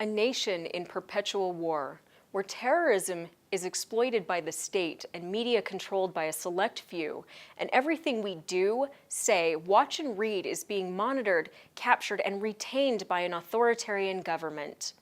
A nation in perpetual war, where terrorism is exploited by the state and media controlled by a select few, and everything we do, say, watch and read is being monitored, captured, and retained by an authoritarian government.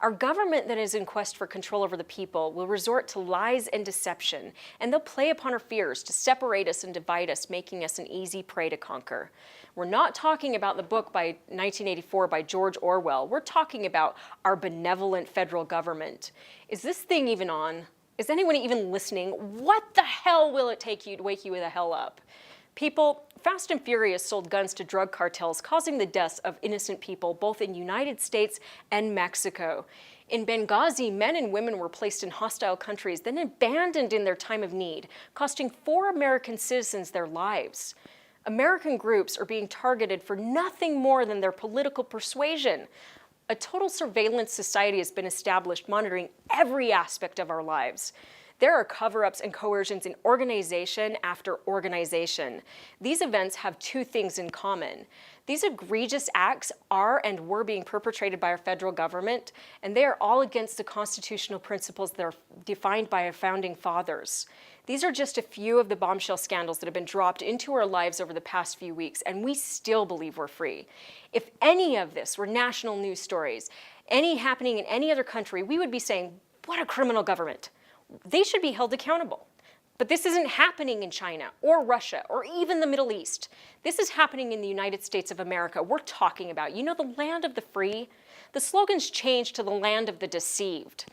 Our government that is in quest for control over the people will resort to lies and deception, and they'll play upon our fears to separate us and divide us, making us an easy prey to conquer. We're not talking about the book by 1984 by George Orwell. We're talking about our benevolent federal government. Is this thing even on? Is anyone even listening? What the hell will it take you to wake you the hell up? People, Fast and Furious sold guns to drug cartels, causing the deaths of innocent people both in the United States and Mexico. In Benghazi, men and women were placed in hostile countries, then abandoned in their time of need, costing 4 American citizens their lives. American groups are being targeted for nothing more than their political persuasion. A total surveillance society has been established, monitoring every aspect of our lives. There are cover-ups and coercions in organization after organization. These events have 2 things in common. These egregious acts are and were being perpetrated by our federal government, and they are all against the constitutional principles that are defined by our founding fathers. These are just a few of the bombshell scandals that have been dropped into our lives over the past few weeks, and we still believe we're free. If any of this were national news stories, any happening in any other country, we would be saying, what a criminal government. They should be held accountable. But this isn't happening in China or Russia or even the Middle East. This is happening in the United States of America. We're talking about, the land of the free. The slogan's changed to the land of the deceived.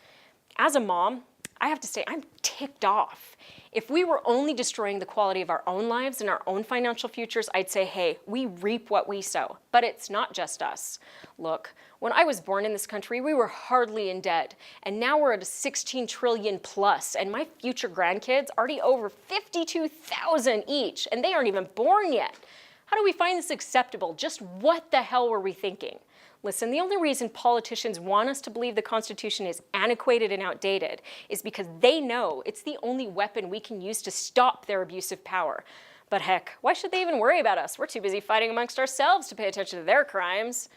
As a mom, I have to say, I'm ticked off. If we were only destroying the quality of our own lives and our own financial futures, I'd say, hey, we reap what we sow. But it's not just us. Look, when I was born in this country, we were hardly in debt. And now we're at a 16 trillion plus. And my future grandkids already over 52,000 each. And they aren't even born yet. How do we find this acceptable? Just what the hell were we thinking? Listen, the only reason politicians want us to believe the Constitution is antiquated and outdated is because they know it's the only weapon we can use to stop their abuse of power. But heck, why should they even worry about us? We're too busy fighting amongst ourselves to pay attention to their crimes.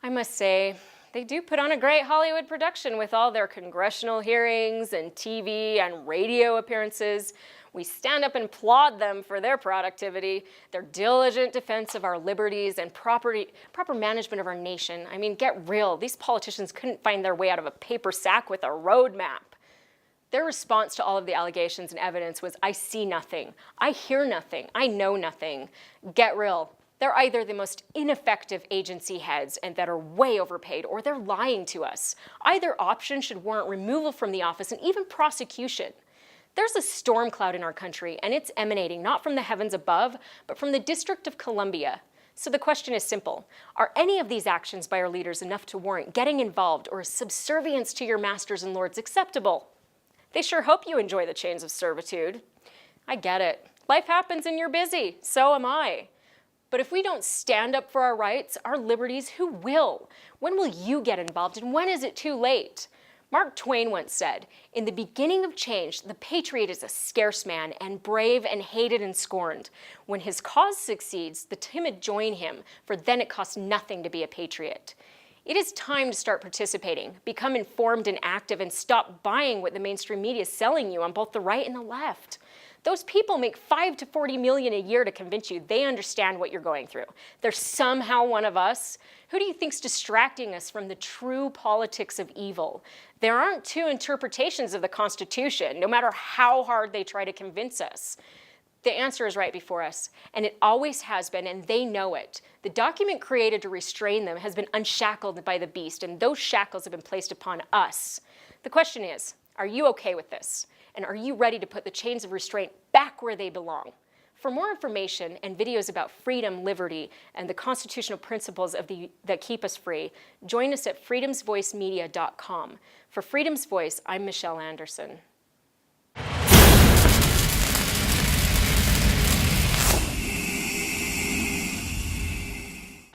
I must say, they do put on a great Hollywood production with all their congressional hearings and TV and radio appearances. We stand up and applaud them for their productivity, their diligent defense of our liberties, and proper management of our nation. I mean, get real. These politicians couldn't find their way out of a paper sack with a roadmap. Their response to all of the allegations and evidence was, I see nothing, I hear nothing, I know nothing. Get real. They're either the most ineffective agency heads and that are way overpaid, or they're lying to us. Either option should warrant removal from the office and even prosecution. There's a storm cloud in our country, and it's emanating not from the heavens above, but from the District of Columbia. So the question is simple. Are any of these actions by our leaders enough to warrant getting involved, or is subservience to your masters and lords acceptable? They sure hope you enjoy the chains of servitude. I get it. Life happens and you're busy. So am I. But if we don't stand up for our rights, our liberties, who will? When will you get involved, and when is it too late? Mark Twain once said, in the beginning of change, the patriot is a scarce man, and brave and hated and scorned. When his cause succeeds, the timid join him, for then it costs nothing to be a patriot. It is time to start participating, become informed and active, and stop buying what the mainstream media is selling you on both the right and the left. Those people make $5 to $40 million a year to convince you they understand what you're going through. They're somehow one of us. Who do you think's distracting us from the true politics of evil? There aren't 2 interpretations of the Constitution, no matter how hard they try to convince us. The answer is right before us, and it always has been, and they know it. The document created to restrain them has been unshackled by the beast, and those shackles have been placed upon us. The question is, are you okay with this? And are you ready to put the chains of restraint back where they belong? For more information and videos about freedom, liberty, and the constitutional principles that keep us free, join us at freedomsvoicemedia.com. For Freedom's Voice, I'm Michelle Anderson.